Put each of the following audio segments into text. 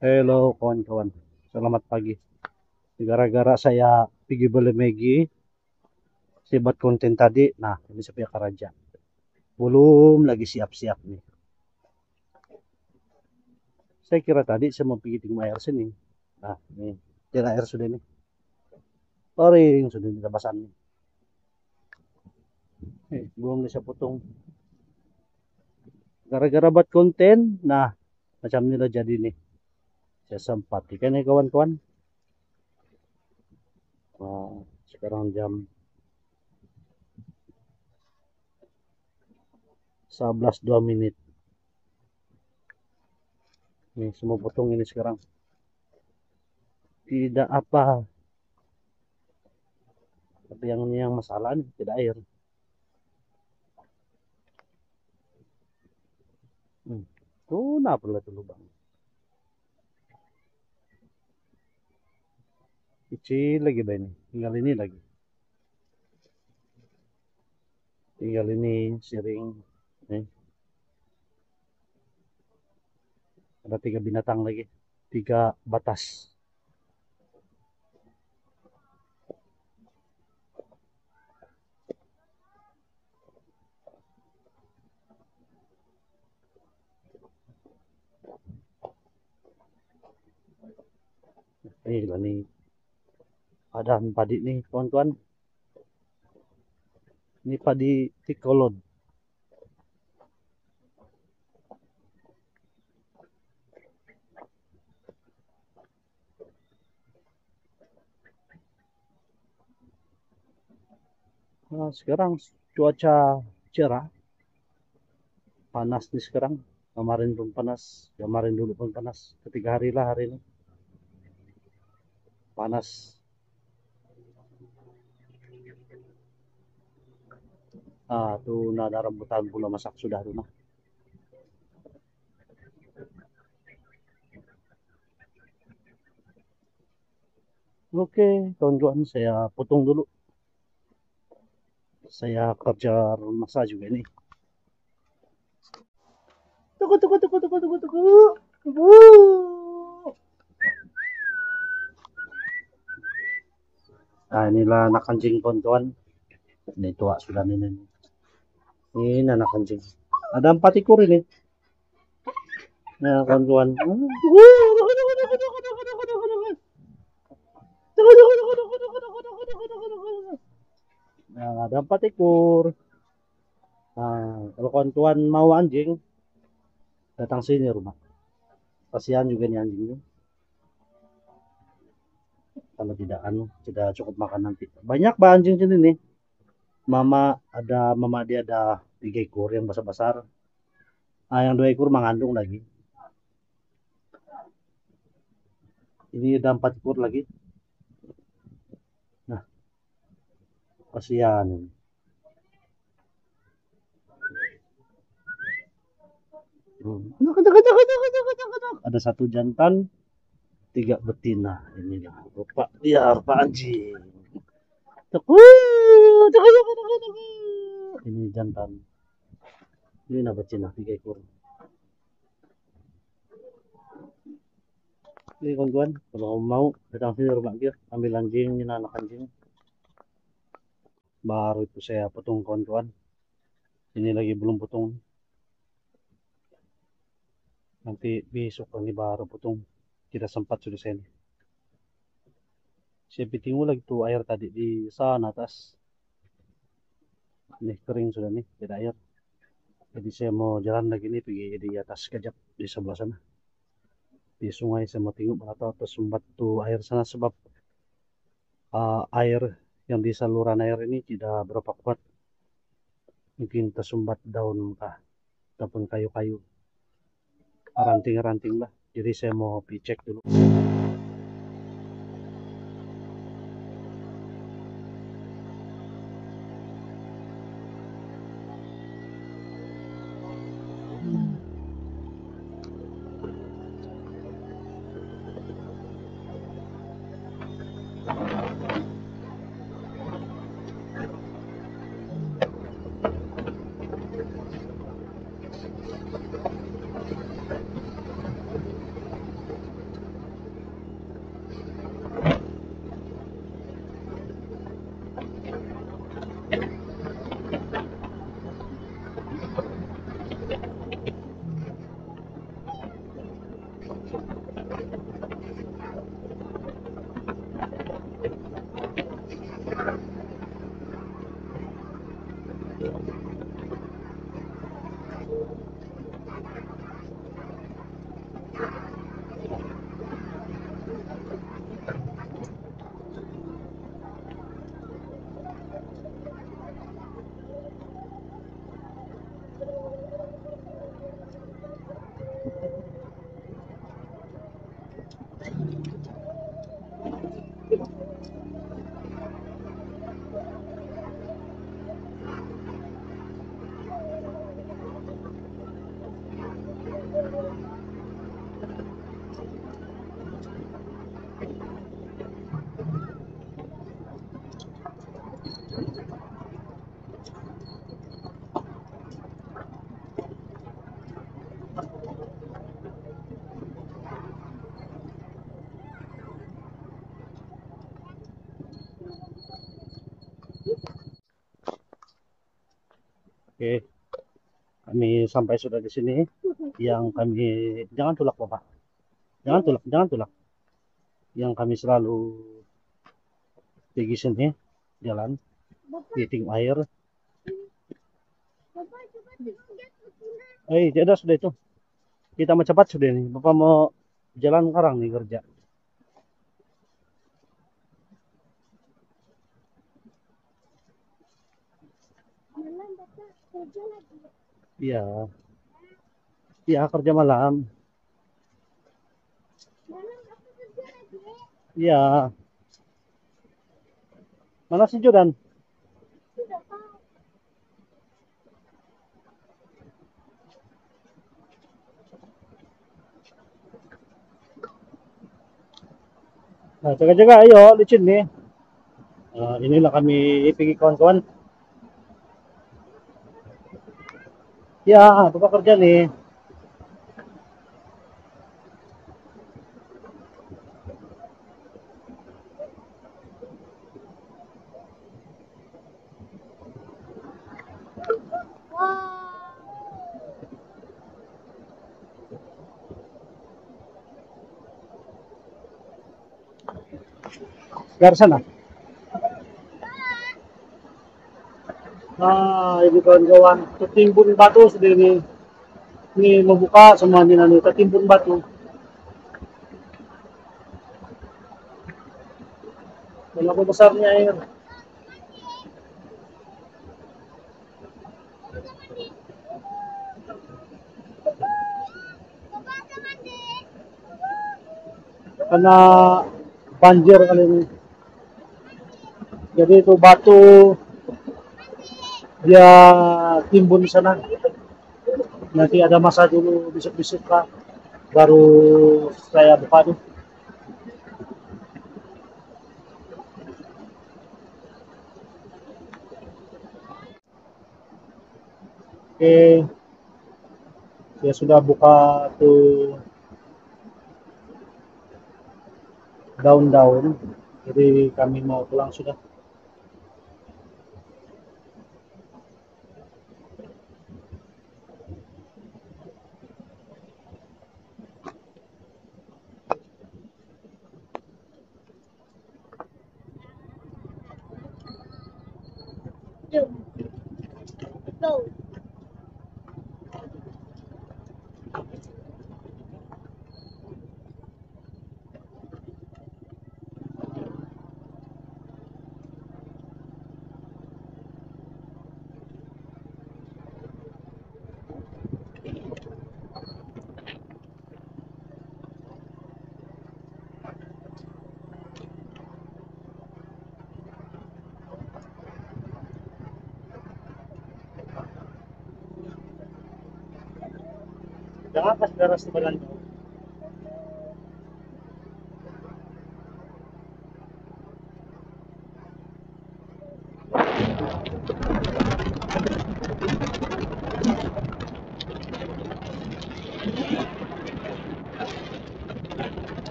Halo kawan-kawan, selamat pagi. Gara-gara saya pergi beli Maggi, saya buat konten tadi. Nah, ini saya punya Karaja. Belum lagi siap-siap nih. Saya kira tadi saya mau pergi tengok air sini. Nah, ini jalan air sudah nih. Toring sudah di basan nih. Belum bisa potong. Gara-gara buat konten, nah macam ini udah jadi nih. Saya sempat ikan ya kawan-kawan. Nah, sekarang jam 11.02. Nih, semua potong ini sekarang. Tidak apa, tapi yang masalah nih tidak air. Tuh, nah perlu tuh lubang. Kecil lagi bah ini. Tinggal ini lagi. Tinggal ini siring. Nih, ada 3 binatang lagi. 3 batas. Nih, nih. Ada padi nih, kawan-kawan. Ini padi tikolod. Nah, sekarang cuaca cerah. Panas nih sekarang. Kemarin pun panas. Kemarin dulu pun panas. Ketiga hari lah hari ini. Panas. Ah, tuh nah ada rambutan pula masak sudah tuh nah. Oke, kawan-kawan saya potong dulu. Saya kerja masa juga nih. Tunggu, tunggu, tunggu, tunggu, tunggu, tunggu. Tunggu. Nah, inilah anak anjing kawan-kawan. Ini tua sudah ini. Ini anak anjing. Ada 4 ekor ini. Nah, kawan-kawan. Nah, ada 4 ekor. Nah, kalau kawan-kawan mau anjing, datang sini rumah. Kasihan juga nih anjingnya. Kalau tidak cukup makan nanti. Banyak bah anjing sini nih. Mama dia ada 3 ekor yang besar-besar. Ah, yang 2 ekor mengandung lagi. Ini ada 4 ekor lagi. Nah, kasihan ini. Ada 1 jantan, 3 betina. Inilah bapak liar pak anjing. Ini jantan. Ini nah betina 3 ekor. Ini kawan-kawan, kalau mau datang sini rumah dia, ambil anjing, ini anak anjing. Baru itu saya potong kawan-kawan. Ini lagi belum potong. Nanti besok ini baru potong. Tidak sempat sudah saya ini. Saya tinggal lagi tuh air tadi di sana atas. Ini kering sudah nih, tidak air. Jadi saya mau jalan lagi nih pergi di atas kejap di sebelah sana. Di sungai saya mau tengok atau tersumbat tuh air sana sebab air yang di saluran air ini tidak berapa kuat. Mungkin tersumbat daun kah ataupun kayu-kayu, ranting-ranting lah. Jadi saya mau pergi cek dulu. Oke, kami sampai sudah di sini. Yang kami jangan tulak Bapak. Jangan tulak. Yang kami selalu pergi sini jalan di ting air. Tidak sudah itu. Kita mau cepat sudah ini. Bapak mau jalan sekarang nih kerja. Iya, iya kerja malam. Iya. Mana si Jodan? Nah, jaga-jaga ayo licin nih. Inilah kami pergi kawan-kawan. Ya, Bapak kerja nih. Ke sana. Nah, ini kawan-kawan, tertimbun batu sudah ini. Ini membuka semuanya nanti tertimbun batu. Berapa besarnya air? Karena banjir kali ini. Jadi itu batu dia timbun di sana. Nanti ada masa dulu bisik-bisik lah. Baru saya buka tuh. Oke, saya sudah buka tuh daun-daun. Jadi kami mau pulang sudah. Jangan pas beres sebenarnya.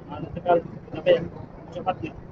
Nah, nanti kalau sampai cepatnya.